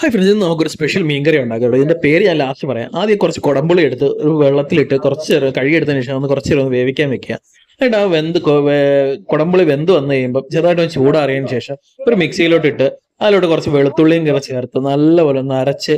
Hi friends, ഇന്ന് നമുക്കൊരു special മീൻകറി ഉണ്ടാക്കാം. ഇതിന്റെ പേര് ഞാൻ ലാസ്റ്റ് പറയാം. ആദ്യം കുറച്ച് കുടമ്പുളി എടുത്ത് ഒരു വെള്ളത്തിലിട്ട് കുറച്ച് നേരം കഴുകിയെടുത്തതിന് ശേഷം ഒന്ന് കുറച്ച് നേരം ഒന്ന് വേവിക്കാൻ വെക്കുക. എന്നിട്ട് ആ കുടമ്പുളി വെന്ത് വന്നു കഴിയുമ്പോൾ ചെറുതായിട്ട് ഒന്ന് ചൂടാറിയതിന് ശേഷം ഒരു മിക്സിയിലോട്ട് ഇട്ട് അതിലോട്ട് കുറച്ച് വെളുത്തുള്ളിയും കൂടെ ചേർത്ത് നല്ലപോലെ ഒന്ന് അരച്ച്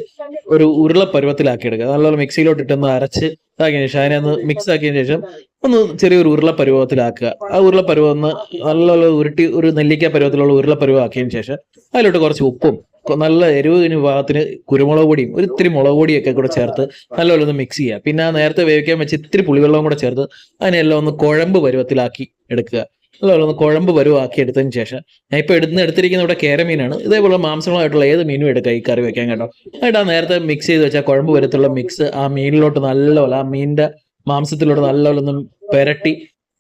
ഒരു ഉരുള പരുവത്തിലാക്കി എടുക്കുക. നല്ലപോലെ മിക്സിയിലോട്ട് ഇട്ടൊന്ന് അരച്ച് ഇതാക്കിയതിന് ശേഷം അതിനെ ഒന്ന് മിക്സ് ആക്കിയതിന് ശേഷം ഒന്ന് ചെറിയൊരു ഉരുള പരുവത്തിലാക്കുക. ആ ഉരുള പരുവം ഒന്ന് നല്ലപോലെ ഉരുട്ടി ഒരു നെല്ലിക്ക പരുവത്തിലുള്ള ഉരുള പരുവമാക്കിയതിന് ശേഷം അതിലോട്ട് കുറച്ച് ഉപ്പും നല്ല എരിവിന് ഭാഗത്തിന് കുരുമുളക് പൊടിയും ഒരു ഇത്തിരി മുളക് പൊടിയൊക്കെ കൂടെ ചേർത്ത് നല്ലപോലെ ഒന്ന് മിക്സ് ചെയ്യുക. പിന്നെ ആ നേരത്തെ വേവിക്കാൻ വെച്ച് ഇത്തിരി പുളിവെള്ളവും കൂടെ ചേർത്ത് അതിനെല്ലാം ഒന്ന് കുഴമ്പ് പരുവത്തിലാക്കി എടുക്കുക. നല്ലപോലെ ഒന്ന് കുഴമ്പ് പരുവാക്കി എടുത്തതിന് ശേഷം ഞാൻ ഇപ്പോൾ എടുത്തിരിക്കുന്ന ഇവിടെ കേരമീനാണ്. ഇതേപോലെ മാംസങ്ങളായിട്ടുള്ള ഏത് മീനും എടുക്കുക ഈ കറി വെക്കാൻ കേട്ടോ. എന്നിട്ട് ആ നേരത്തെ മിക്സ് ചെയ്ത് വെച്ചാൽ കുഴമ്പ് പരുവത്തിലുള്ള മിക്സ് ആ മീനിലോട്ട് നല്ലപോലെ ആ മീനിന്റെ മാംസത്തിലോട്ട് നല്ലപോലെ ഒന്ന് പെരട്ടി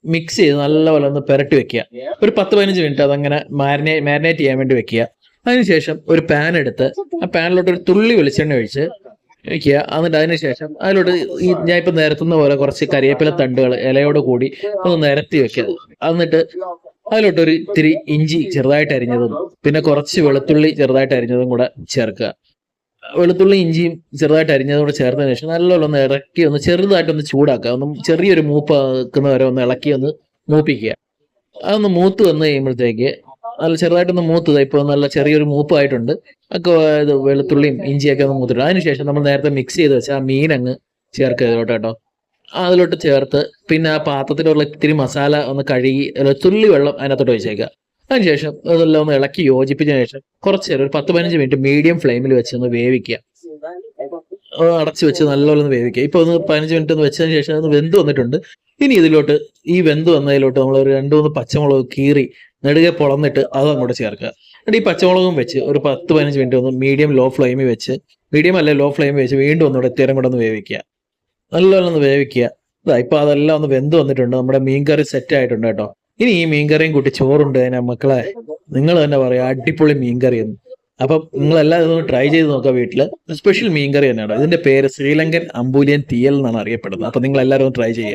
മിക്സ് ചെയ്ത് നല്ലപോലെ ഒന്ന് പെരട്ടി വെക്കുക. ഒരു 10-15 മിനിറ്റ് അതങ്ങനെ മാരിനേറ്റ് ചെയ്യാൻ വേണ്ടി വെക്കുക. അതിനുശേഷം ഒരു പാൻ എടുത്ത് ആ പാനിലോട്ട് ഒരു തുള്ളി വെളിച്ചെണ്ണ ഒഴിച്ച് വെക്കുക. എന്നിട്ട് അതിനുശേഷം അതിലോട്ട് ഞാൻ ഇപ്പം നിരത്തുന്ന പോലെ കുറച്ച് കരിവേപ്പില തണ്ടുകൾ ഇലയോട് കൂടി ഒന്ന് നിരത്തി വെക്കുക. എന്നിട്ട് അതിലോട്ട് ഒരു ഇത്തിരി ഇഞ്ചി ചെറുതായിട്ട് അരിഞ്ഞതും പിന്നെ കുറച്ച് വെളുത്തുള്ളി ചെറുതായിട്ട് അരിഞ്ഞതും കൂടെ ചേർക്കുക. വെളുത്തുള്ളി ഇഞ്ചിയും ചെറുതായിട്ട് അരിഞ്ഞതും കൂടെ ചേർത്തതിന് ശേഷം നല്ലോണം ഒന്ന് ഇറക്കി ഒന്ന് ചെറുതായിട്ടൊന്ന് ചൂടാക്കുക. ഒന്ന് ചെറിയൊരു മൂപ്പ് വെക്കുന്ന വരെ ഒന്ന് ഇളക്കി ഒന്ന് മൂപ്പിക്കുക. അതൊന്ന് മൂത്ത് വന്നു കഴിയുമ്പോഴത്തേക്ക് നല്ല ചെറുതായിട്ടൊന്ന് മൂത്തത് ഇപ്പോൾ നല്ല ചെറിയൊരു മൂപ്പായിട്ടുണ്ട്. ഒക്കെ ഇത് വെളുത്തുള്ളിയും ഇഞ്ചിയൊക്കെ ഒന്ന് മൂത്തിട്ട് അതിനുശേഷം നമ്മൾ നേരത്തെ മിക്സ് ചെയ്ത് വെച്ചാൽ ആ മീൻ അങ്ങ് ചേർക്കുക ഇതിലോട്ട് കേട്ടോ. അതിലോട്ട് ചേർത്ത് പിന്നെ ആ പാത്രത്തിലുള്ള ഇത്തിരി മസാല ഒന്ന് കഴുകി തുള്ളി വെള്ളം അതിനകത്തോട്ട് വെച്ചേക്കുക. അതിനുശേഷം അതെല്ലാം ഒന്ന് ഇളക്കി യോജിപ്പിച്ചതിന് ശേഷം കുറച്ച് നേരം ഒരു 10-15 മിനിറ്റ് മീഡിയം ഫ്ലെയിമിൽ വെച്ച് ഒന്ന് വേവിക്കുക. അടച്ചു വെച്ച് നല്ലോണം ഒന്ന് വേവിക്കുക. ഇപ്പൊ ഒന്ന് 15 മിനിറ്റ് ഒന്ന് വെച്ചതിന് ശേഷം അത് വെന്ത് വന്നിട്ടുണ്ട്. ഇനി ഇതിലോട്ട് ഈ വെന്ത് വന്നതിലോട്ട് നമ്മൾ ഒരു 2-3 പച്ചമുളക് കീറി നെടുകെ പൊളന്നിട്ട് അത് അങ്ങോട്ട് ചേർക്കുക. എന്നിട്ട് ഈ പച്ചമുളകും വെച്ച് ഒരു 10-15 മിനിറ്റ് ഒന്ന് ലോ ഫ്ലെയിമിൽ വെച്ച് വീണ്ടും ഒന്നുകൂടെ ഇത്തേരം കൂടെ ഒന്ന് വേവിക്കുക. നല്ലോണം ഒന്ന് വേവിക്കുക. ഇപ്പൊ അതെല്ലാം ഒന്ന് വെന്ത് വന്നിട്ടുണ്ട്. നമ്മുടെ മീൻകറി സെറ്റ് ആയിട്ടുണ്ട് കേട്ടോ. ഇനി ഈ മീൻകറിയും കൂട്ടി ചോറുണ്ട് അതിനെ മക്കളെ നിങ്ങൾ തന്നെ പറയാം അടിപൊളി മീൻകറി എന്ന്. അപ്പം നിങ്ങളെല്ലാം ഇതൊന്ന് ട്രൈ ചെയ്ത് നോക്കുക വീട്ടില്. സ്പെഷ്യൽ മീൻകറി തന്നെയാണ്. ഇതിന്റെ പേര് ശ്രീലങ്കൻ അമ്പൂലിയൻ തീയൽ എന്നാണ് അറിയപ്പെടുന്നത്. അപ്പൊ നിങ്ങൾ എല്ലാവരും ഒന്ന് ട്രൈ ചെയ്യുക.